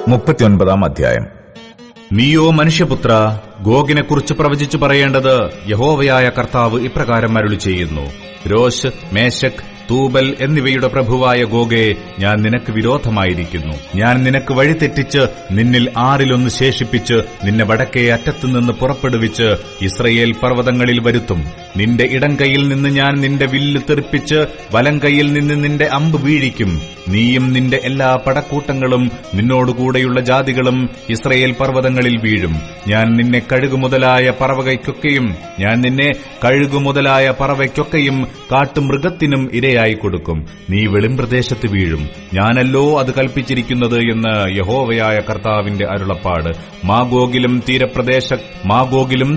39 അധ്യായം. നീയോ മനുഷ്യപുത്ര, ഗോഗിനെക്കുറിച്ച് പ്രവചിച്ചു പറയേണ്ടത് യഹോവയായ കർത്താവ് ഇപ്രകാരം അരുളി ചെയ്യുന്നു. രോശ്, മേശക്, തൂബൽ എന്നിവയുടെ പ്രഭുവായ ഗോഗേ, ഞാൻ നിനക്ക് വിരോധമായിരിക്കുന്നു. ഞാൻ നിനക്ക് വഴിതെറ്റിച്ച് നിന്നിൽ 6 ശേഷിപ്പിച്ച് നിന്നെ വടക്കേ അറ്റത്തുനിന്ന് പുറപ്പെടുവിച്ച് ഇസ്രയേൽ പർവ്വതങ്ങളിൽ വരുത്തും. നിന്റെ ഇടംകൈയിൽ നിന്ന് ഞാൻ നിന്റെ വില്ല് തെറിപ്പിച്ച് വലംകൈയിൽ നിന്ന് നിന്റെ അമ്പ് വീഴിക്കും. നീയും നിന്റെ എല്ലാ പടക്കൂട്ടങ്ങളും നിന്നോടുകൂടെയുള്ള ജാതികളും ഇസ്രയേൽ പർവ്വതങ്ങളിൽ വീഴും. ഞാൻ നിന്നെ കഴുകുമുതലായ പറവയ്ക്കൊക്കെയും കാട്ടുമൃഗത്തിനും ഇരയായി കൊടുക്കും. നീ വെളിമ്പ്രദേശത്ത് വീഴും. ഞാനല്ലോ അത് കൽപ്പിച്ചിരിക്കുന്നത് എന്ന് യഹോവയായ കർത്താവിന്റെ അരുളപ്പാട്. മാഗോഗിലും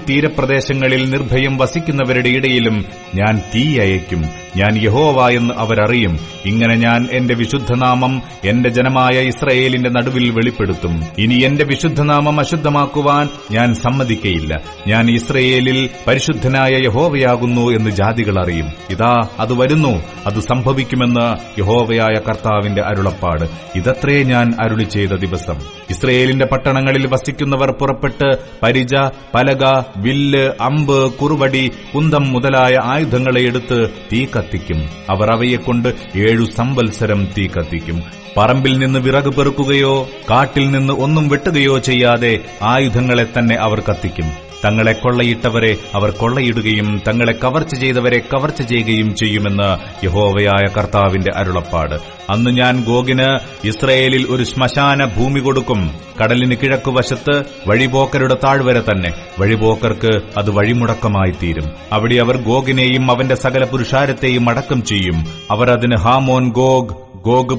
തീരപ്രദേശങ്ങളിൽ നിർഭയം വസിക്കുന്നവരുടെ ഇടയിലും ഞാൻ തീ അയക്കും. ഞാൻ യഹോവ എന്ന് അവരറിയും. ഇങ്ങനെ ഞാൻ എന്റെ വിശുദ്ധനാമം എന്റെ ജനമായ ഇസ്രയേലിന്റെ നടുവിൽ വെളിപ്പെടുത്തും. ഇനി എന്റെ വിശുദ്ധനാമം അശുദ്ധമാക്കുവാൻ ഞാൻ സമ്മതിക്കയില്ല. ഞാൻ ഇസ്രയേലിൽ പരിശുദ്ധനായ യഹോവയാകുന്നു എന്ന് ജാതികൾ അറിയും. ഇതാ അത് വരുന്നു, അത് സംഭവിക്കുമെന്ന് യഹോവയായ കർത്താവിന്റെ അരുളപ്പാട്. ഇതത്രേ ഞാൻ അരുളി ചെയ്ത ദിവസം. ഇസ്രയേലിന്റെ പട്ടണങ്ങളിൽ വസിക്കുന്നവർ പുറപ്പെട്ട് പരിച, പലക, വില്ല്, അമ്പ്, കുറുവടി, കുന്തം മുതലായ ആയുധങ്ങളെ എടുത്ത് തീ കത്തിക്കും. അവർ അവയെക്കൊണ്ട് 7 സംവത്സരം തീ കത്തിക്കും. പറമ്പിൽ നിന്ന് വിറക് പെറുക്കുകയോ കാട്ടിൽ നിന്ന് ഒന്നും വെട്ടുകയോ ചെയ്യാതെ ആയുധങ്ങളെ തന്നെ അവർ കത്തിക്കും. തങ്ങളെ കൊള്ളയിട്ടവരെ അവർ കൊള്ളയിടുകയും തങ്ങളെ കവർച്ച ചെയ്തവരെ കവർച്ച ചെയ്യുകയും ചെയ്യുമെന്ന് യഹോവയായ കർത്താവിന്റെ അരുളപ്പാട്. അന്ന് ഞാൻ ഗോഗിന് ഇസ്രയേലിൽ ഒരു ശ്മശാന ഭൂമി കൊടുക്കും. കടലിന് കിഴക്കുവശത്ത് വഴിപോക്കരുടെ താഴ്വര തന്നെ. വഴിപോക്കർക്ക് അത് വഴിമുടക്കമായി തീരും. അവിടെ അവർ ഗോഗിനെയും അവന്റെ സകല പുരുഷാരത്തെയും അടക്കം ചെയ്യും. അവർ അതിന് ഹാമോൻ ഗോഗ്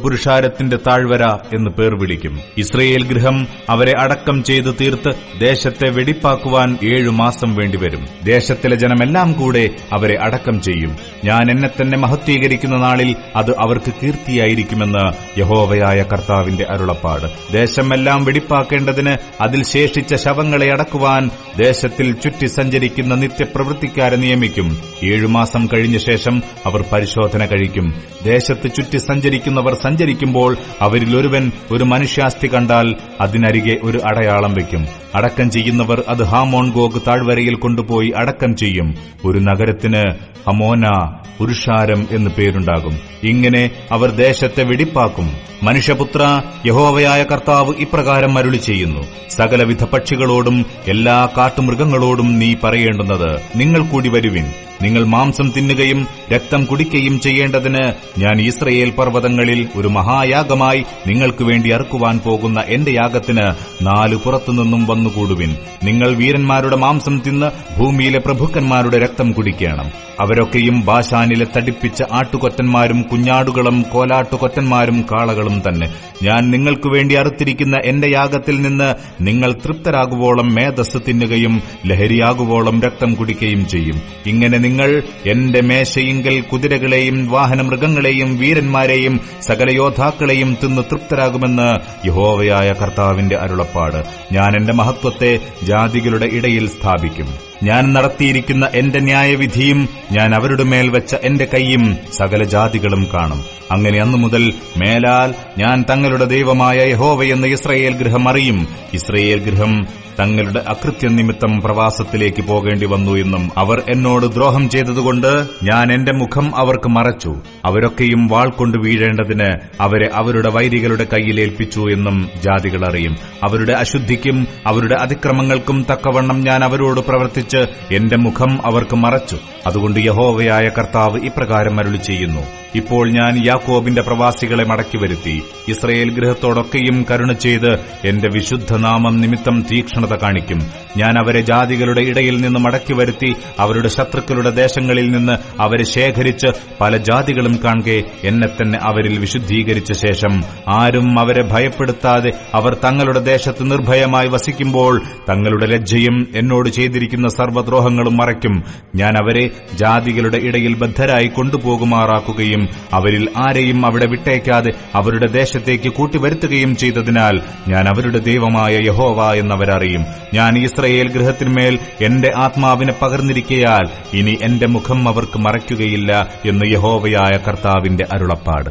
പുരുഷാരത്തിന്റെ താഴ്വര എന്ന് പേർ വിളിക്കും. ഇസ്രയേൽ ഗൃഹം അവരെ അടക്കം ചെയ്ത് തീർത്ത് ദേശത്തെ വെടിപ്പാക്കുവാൻ 7 മാസം വേണ്ടിവരും. ദേശത്തിലെ ജനമെല്ലാം കൂടെ അവരെ അടക്കം ചെയ്യും. ഞാൻ എന്നെ തന്നെ മഹത്വീകരിക്കുന്ന നാളിൽ അത് അവർക്ക് കീർത്തിയായിരിക്കുമെന്ന് യഹോവയായ കർത്താവിന്റെ അരുളപ്പാട്. ദേശമെല്ലാം വെടിപ്പാക്കേണ്ടതിന് അതിൽ ശേഷിച്ച ശവങ്ങളെ അടക്കുവാൻ ദേശത്തിൽ ചുറ്റി സഞ്ചരിക്കുന്ന നിത്യപ്രവൃത്തിക്കാരെ നിയമിക്കും. 7 മാസം കഴിഞ്ഞ ശേഷം അവർ പരിശോധന കഴിക്കും. ദേശത്ത് ചുറ്റി സഞ്ചരിക്കുന്നവർ സഞ്ചരിക്കുമ്പോൾ അവരിൽ ഒരുവൻ ഒരു മനുഷ്യാസ്ഥി കണ്ടാൽ അതിനരികെ ഒരു അടയാളം വയ്ക്കും. അടക്കം ചെയ്യുന്നവർ അത് ഹാമോൺ ഗോഗ് താഴ്വരയിൽ കൊണ്ടുപോയി അടക്കം ചെയ്യും. ഒരു നഗരത്തിന് ഹമോന പുരുഷാരം എന്ന് പേരുണ്ടാകും. ഇങ്ങനെ അവർ ദേശത്തെ വെടിപ്പാക്കും. മനുഷ്യപുത്ര, യഹോവയായ കർത്താവ് ഇപ്രകാരം അരുളി ചെയ്യുന്നു. സകലവിധ പക്ഷികളോടും എല്ലാ കാട്ടുമൃഗങ്ങളോടും നീ പറയേണ്ടുന്നത്, നിങ്ങൾ കൂടി വരുവിൻ. നിങ്ങൾ മാംസം തിന്നുകയും രക്തം കുടിക്കുകയും ചെയ്യേണ്ടതിന് ഞാൻ ഇസ്രയേൽ പർവ്വതങ്ങളിൽ ഒരു മഹായാഗമായി നിങ്ങൾക്ക് വേണ്ടി അറുക്കുവാൻ പോകുന്ന എന്റെ യാഗത്തിന് 4 പുറത്തുനിന്നും വന്നുകൂടുവിൻ. നിങ്ങൾ വീരന്മാരുടെ മാംസം തിന്ന് ഭൂമിയിലെ പ്രഭുക്കന്മാരുടെ രക്തം കുടിക്കണം. അവരൊക്കെയും ബാശാനിലെ തടിപ്പിച്ച ആട്ടുകൊറ്റന്മാരും കുഞ്ഞാടുകളും കോലാട്ടുകൊറ്റന്മാരും കാളകളും തന്നെ. ഞാൻ നിങ്ങൾക്ക് വേണ്ടി അറുത്തിരിക്കുന്ന എന്റെ യാഗത്തിൽ നിന്ന് നിങ്ങൾ തൃപ്തരാകുവോളം മേധസ് തിന്നുകയും ലഹരിയാകുവോളം രക്തം കുടിക്കുകയും ചെയ്യും. ഇങ്ങനെ നിങ്ങൾ എന്റെ മേശയിങ്കൽ കുതിരകളെയും വാഹനമൃഗങ്ങളെയും വീരന്മാരെയും സകല യോദ്ധാക്കളെയും തിന്ന് തൃപ്തരാകുമെന്ന് യഹോവയായ കർത്താവിന്റെ അരുളപ്പാട്. ഞാൻ എന്റെ മഹത്വത്തെ ജാതികളുടെ ഇടയിൽ സ്ഥാപിക്കും. ഞാൻ നടത്തിയിരിക്കുന്ന എന്റെ ന്യായവിധിയും ഞാൻ അവരുടെ മേൽ വെച്ച എന്റെ കൈയും സകല ജാതികളും കാണും. അങ്ങനെ അന്നു മുതൽ മേലാൽ ഞാൻ തങ്ങളുടെ ദൈവമായ യഹോവയെന്ന് ഇസ്രയേൽ ഗൃഹം അറിയും. ഇസ്രയേൽ ഗൃഹം തങ്ങളുടെ അകൃത്യനിമിത്തം പ്രവാസത്തിലേക്ക് പോകേണ്ടി വന്നു എന്നും അവർ എന്നോട് ദ്രോഹം ചെയ്തതുകൊണ്ട് ഞാൻ എന്റെ മുഖം അവർക്ക് മറച്ചു. അവരൊക്കെയും വാൾ കൊണ്ട് വീഴേണ്ടതിന് അവരെ അവരുടെ വൈരികളുടെ കൈയിലേൽപ്പിച്ചു എന്നും ജാതികൾ അറിയും. അവരുടെ അശുദ്ധിക്കും അവരുടെ അതിക്രമങ്ങൾക്കും തക്കവണ്ണം ഞാൻ അവരോട് പ്രവർത്തിച്ച് എന്റെ മുഖം അവർക്ക് മറച്ചു. അതുകൊണ്ട് യഹോവയായ കർത്താവ് ഇപ്രകാരം അരുളി ചെയ്യുന്നു. ഇപ്പോൾ ഞാൻ യാക്കോബിന്റെ പ്രവാസികളെ മടക്കി വരുത്തി ഇസ്രയേൽ ഗൃഹത്തോടൊക്കെയും കരുണ ചെയ്ത് എന്റെ വിശുദ്ധനാമം നിമിത്തം തീക്ഷ്ണത കാണിക്കും. ഞാൻ അവരെ ജാതികളുടെ ഇടയിൽ നിന്ന് മടക്കി വരുത്തി അവരുടെ ശത്രുക്കളുടെ ദേശങ്ങളിൽ നിന്ന് അവരെ ശേഖരിച്ച് പല ജാതികളും കാണെ എന്നെ തന്നെ അവരിൽ വിശുദ്ധീകരിച്ച ശേഷം ആരും അവരെ ഭയപ്പെടുത്താതെ അവർ തങ്ങളുടെ ദേശത്ത് നിർഭയമായി വസിക്കുമ്പോൾ തങ്ങളുടെ ലജ്ജയും എന്നോട് ചെയ്തിരിക്കുന്ന സർവ്വദ്രോഹങ്ങളും മറയ്ക്കും. ഞാൻ അവരെ ജാതികളുടെ ഇടയിൽ ബദ്ധരായി കൊണ്ടുപോകുമാറാക്കുകയും അവരിൽ ആരെയും അവിടെ വിട്ടേക്കാതെ അവരുടെ ദേശത്തേക്ക് കൂട്ടിവരുത്തുകയും ചെയ്തതിനാൽ ഞാൻ അവരുടെ ദൈവമായ യഹോവ എന്നവരറിയും. ഞാൻ ഇസ്രയേൽ ഗൃഹത്തിന്മേൽ എന്റെ ആത്മാവിനെ പകർന്നിരിക്കയാൽ ഇനി എന്റെ മുഖം അവർക്ക് മറയ്ക്കുകയില്ല എന്ന് യഹോവയായ കർത്താവിന്റെ അരുളപ്പാട്.